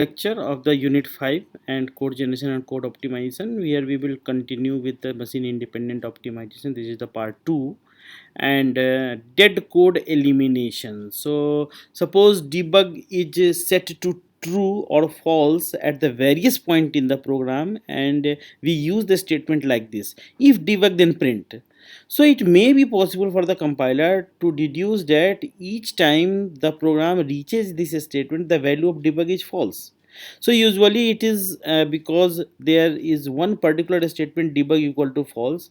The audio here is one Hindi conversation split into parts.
Lecture of the unit 5 and code generation and code optimization, where we will continue with the machine independent optimization. This is the part 2, and dead code elimination. So suppose debug is set to true or false at the various point in the program, and we use the statement like this: if debug then print. So it may be possible for the compiler to deduce that each time the program reaches this statement, the value of debug is false. So usually it is because there is one particular statement debug equal to false,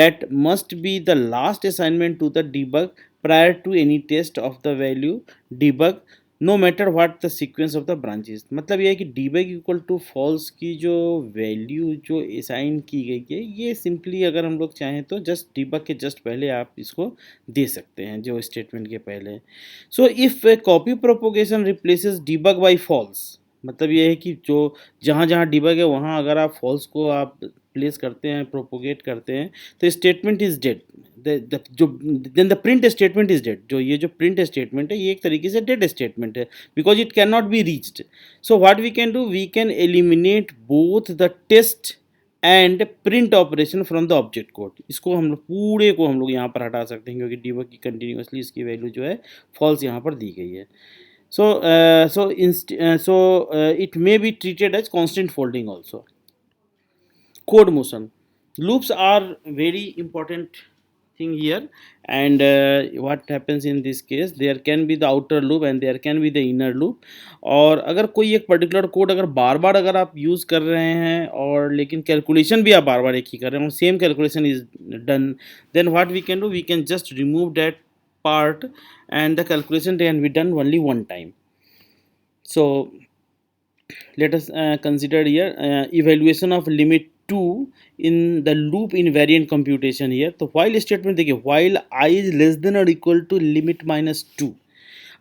that must be the last assignment to the debug prior to any test of the value debug, no matter what the sequence of the branches. मतलब यह है कि debug इक्वल टू फॉल्स की जो वैल्यू जो असाइन की गई है, ये सिंपली अगर हम लोग चाहें तो जस्ट debug के जस्ट पहले आप इसको दे सकते हैं, जो स्टेटमेंट के पहले। So if copy propagation replaces debug by false, मतलब ये है कि जो जहाँ जहाँ debug है वहाँ अगर आप फॉल्स को आप प्लेस करते हैं, प्रोपोगेट करते हैं, तो स्टेटमेंट इज डेड। जो then the print statement is dead. जो ये जो प्रिंट स्टेटमेंट है ये एक तरीके से डेड स्टेटमेंट है, because it can not be reached. So what we can do, we can eliminate both the test and print operation from the object code. इसको हम लोग पूरे को हम लोग यहाँ पर हटा सकते हैं, क्योंकि डीबग की कंटिन्यूसली इसकी वैल्यू जो है फॉल्स यहाँ पर दी गई है। So it may be treated as constant folding also. Code motion loops are very important thing here, and what happens in this case, there can be the outer loop and there can be the inner loop। और अगर कोई एक पर्टिकुलर कोड अगर बार बार अगर आप यूज़ कर रहे हैं और लेकिन कैलकुलेशन भी आप बार बार एक ही कर रहे हैं और same calculation is done, then what we can do, we can just remove that part and the calculation can be done only one time। So let us consider here evaluation of limit 2 in the loop invariant computation here। तो while statement देखिए, while I is less than or equal to limit minus 2,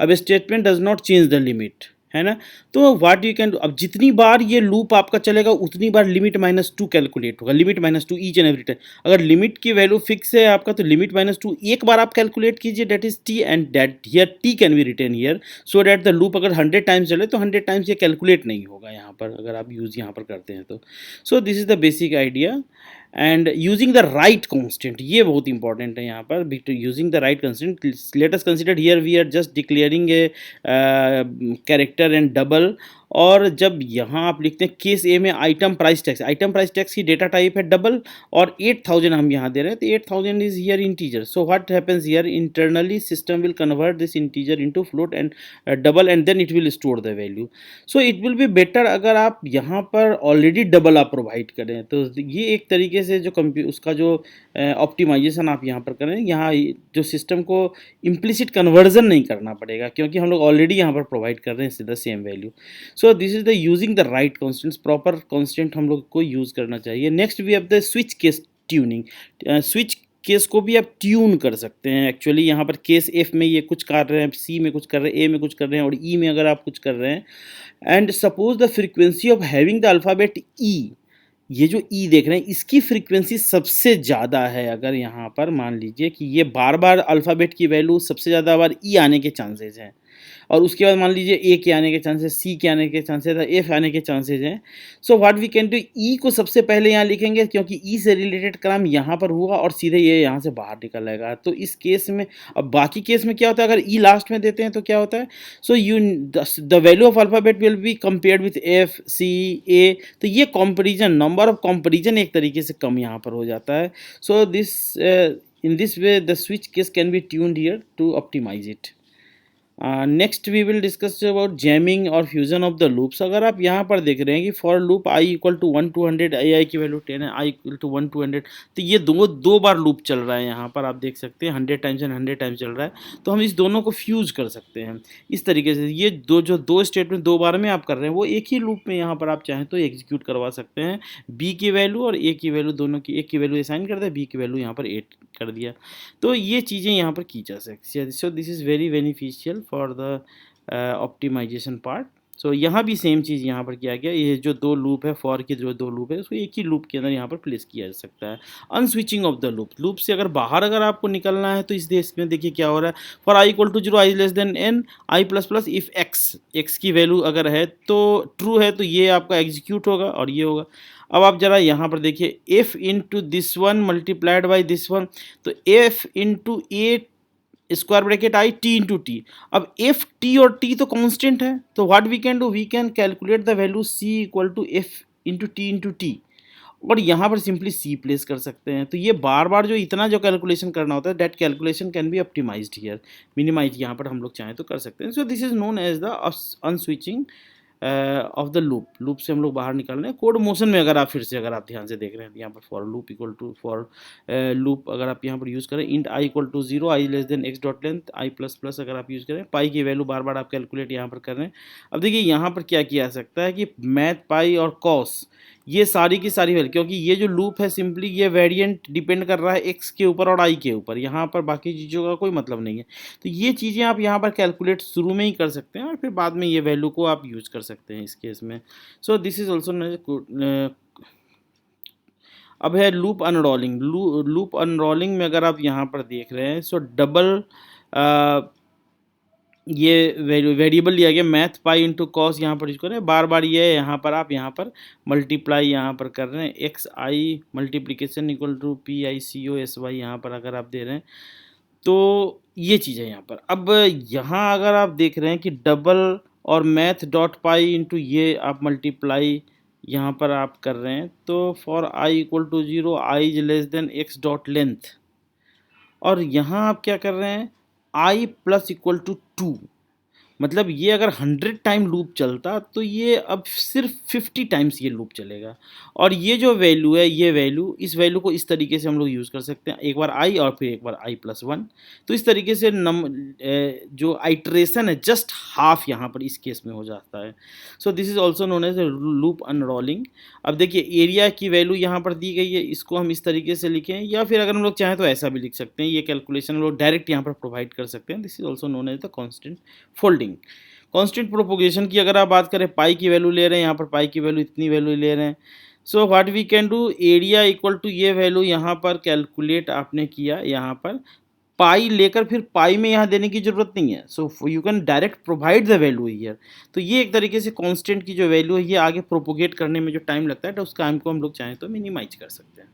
अब statement does not change the limit, है ना। तो व्हाट यू कैन डू, अब जितनी बार ये लूप आपका चलेगा उतनी बार लिमिट माइनस 2 कैलकुलेट होगा, limit minus 2 each and every time. अगर लिमिट की वैल्यू फिक्स है आपका तो लिमिट माइनस 2 एक बार आप कैलकुलेट कीजिए, that is T, and that here T can be written here, so that the loop अगर 100 टाइम्स चले तो 100 टाइम्स ये कैलकुलेट नहीं होगा यहाँ पर, अगर आप यूज़ यहाँ पर करते हैं तो। So this is the basic idea. And using the right constant, ये बहुत इंपॉर्टेंट है यहाँ पर, using the right constant. Let us consider here we are just declaring a character and double, और जब यहाँ आप लिखते हैं केस ए में item price tax, item price tax की डेटा टाइप है डबल, और 8000 हम यहाँ दे रहे हैं, तो 8000 is here integer. So what happens here, internally system will convert this integer into float and double, and then it will store the value. So it will be better अगर आप यहाँ पर ऑलरेडी डबल आप प्रोवाइड करें, तो ये एक तरीके से जो उसका जो ऑप्टिमाइजेशन आप यहाँ पर करें, यहाँ जो सिस्टम को इम्प्लिसिट कन्वर्जन नहीं करना पड़ेगा, क्योंकि हम लोग ऑलरेडी यहाँ पर प्रोवाइड कर रहे हैं सीधा same value. So this is the using the right constants, proper constant हम लोग को यूज़ करना चाहिए। Next we have the switch case tuning. Switch case को भी आप ट्यून कर सकते हैं। एक्चुअली यहाँ पर केस एफ में ये कुछ कर रहे हैं, सी में कुछ कर रहे हैं, ए में कुछ कर रहे हैं, और ई में अगर आप कुछ कर रहे हैं, and suppose the frequency of having the alphabet E, ये जो ई देख रहे हैं इसकी फ्रीक्वेंसी सबसे ज़्यादा है। अगर यहाँ पर मान लीजिए कि ये बार बार अल्फ़ाबेट की वैल्यू सबसे ज़्यादा बार ई आने के चांसेस हैं, और उसके बाद मान लीजिए ए के आने के चांसेस, सी के आने के चांसेस, एफ आने के चांसेस हैं। So what we can do, E को सबसे पहले यहाँ लिखेंगे, क्योंकि ई से रिलेटेड काम यहाँ पर हुआ और सीधे ये यहाँ से बाहर निकल आएगा। तो इस केस में, अब बाकी केस में क्या होता है, अगर ई लास्ट में देते हैं तो क्या होता है, so you the value of alphabet will be compared with F C A, तो ये कंपेरिजन, नंबर ऑफ कंपेरिजन एक तरीके से कम यहाँ पर हो जाता है। So this in this way the switch case can be tuned here to optimize it। Next we will discuss about jamming और फ्यूजन ऑफ द लूप्स। अगर आप यहाँ पर देख रहे हैं कि for loop I equal to 1 to 100, I की वैल्यू 10 है, आई इक्वल टू 1 to 100, तो ये दो बार लूप चल रहा है। यहाँ पर आप देख सकते हैं 100 टाइम्स एंड 100 टाइम्स चल रहा है, तो हम इस दोनों को फ्यूज कर सकते हैं इस तरीके से। ये दो स्टेटमेंट दो बार में आप कर रहे हैं, वो एक ही लूप में यहाँ पर आप चाहें तो एग्जीक्यूट करवा सकते हैं। बी की वैल्यू और ए की वैल्यू, दोनों की एक की वैल्यू असाइन कर दिया, बी की वैल्यू यहाँ पर 8 कर दिया, तो ये चीज़ें यहाँ पर की जा सकती है। So this is very beneficial for the optimization part। सो यहाँ भी सेम चीज़ यहाँ पर किया गया, ये जो दो लूप है, फॉर के जो दो लूप है उसको एक ही लूप के अंदर यहाँ पर प्लेस किया जा सकता है। अनस्विचिंग ऑफ द लूप से अगर बाहर अगर आपको निकलना है तो इस देश में देखिए क्या हो रहा है, for I equal to 0 I less than N I plus plus if X की वैल्यू अगर है तो ट्रू है तो ये आपका एग्जीक्यूट होगा और ये होगा। अब आप जरा यहाँ पर देखिए, F into this one multiplied by this one, तो F into a square bracket I T into T. अब एफ टी और टी तो कांस्टेंट है, तो what we can do, we can calculate the value C equal to F into T, और यहाँ पर सिंपली सी प्लेस कर सकते हैं। तो ये बार बार जो इतना जो कैलकुलेशन करना होता है, that calculation can be optimised here, minimise यहाँ पर हम लोग चाहें तो कर सकते हैं। So this is known as the unswitching of the loop से हम लोग बाहर निकल रहे हैं। कोड मोशन में अगर आप फिर से अगर आप ध्यान से देख रहे हैं यहाँ पर for loop equal to for loop अगर आप यहाँ पर यूज़ करें, int I equal to 0 I less than X dot length I plus plus अगर आप यूज़ करें, पाई की वैल्यू बार बार आप कैलकुलेट यहाँ पर कर रहे हैं। अब देखिए यहाँ पर क्या किया जा सकता है कि मैथ पाई और कॉस ये सारी की सारी वैल्यू, क्योंकि ये जो लूप है सिंपली ये वेरिएंट डिपेंड कर रहा है एक्स के ऊपर और आई के ऊपर, यहाँ पर बाकी चीज़ों का कोई मतलब नहीं है। तो ये चीज़ें आप यहाँ पर कैलकुलेट शुरू में ही कर सकते हैं और फिर बाद में ये वैल्यू को आप यूज़ कर सकते हैं इस केस में। सो दिस इज ऑल्सो। अब है लूप अनरोलिंग। लूप अनरोलिंग में अगर आप यहाँ पर देख रहे हैं, सो डबल ये वेरिएबल लिया गया मैथ पाई इंटू कॉस, यहाँ पर यूज करें बार बार, ये यहाँ पर आप यहाँ पर मल्टीप्लाई यहाँ पर कर रहे हैं, X I multiplication equal to P I C O S Y यहाँ पर अगर आप दे रहे हैं, तो ये चीज़ है यहाँ पर। अब यहाँ अगर आप देख रहे हैं कि डबल और मैथ डॉट पाई इंटू ये आप मल्टीप्लाई यहाँ पर आप कर रहे हैं, तो for I equal to 0 I is less than X dot length, और यहाँ आप क्या कर रहे हैं, आई प्लस इक्वल टू 2, मतलब ये अगर 100 टाइम लूप चलता तो ये अब सिर्फ 50 टाइम्स ये लूप चलेगा। और ये जो वैल्यू है, ये वैल्यू, इस वैल्यू को इस तरीके से हम लोग यूज़ कर सकते हैं, एक बार आई और फिर एक बार आई प्लस 1। तो इस तरीके से जो आइट्रेशन है जस्ट हाफ यहाँ पर इस केस में हो जाता है। So this is also known as loop unrolling. अब देखिए एरिया की वैल्यू यहाँ पर दी गई है, इसको हम इस तरीके से लिखें, या फिर अगर हम लोग चाहें तो ऐसा भी लिख सकते हैं, ये कैलकुलेशन हम लोग डायरेक्ट यहाँ पर प्रोवाइड कर सकते हैं। This is also known as the constant folding. Constant propagation की अगर आप बात करें, पाई की वैल्यू ले रहे हैं, यहाँ पर पाई की वैल्यू इतनी वैल्यू ले रहे हैं, so what we can do, area equal to ये वैल्यू यहाँ पर कैलकुलेट आपने किया, यहाँ पर पाई लेकर फिर पाई में यहाँ देने की ज़रूरत नहीं है, so you can direct provide the value here. तो ये एक तरीके से कांस्टेंट की जो वैल्यू है ये आगे प्रोपोगेट करने में जो टाइम लगता है तो उस टाइम को हम लोग चाहें तो मिनिमाइज कर सकते हैं।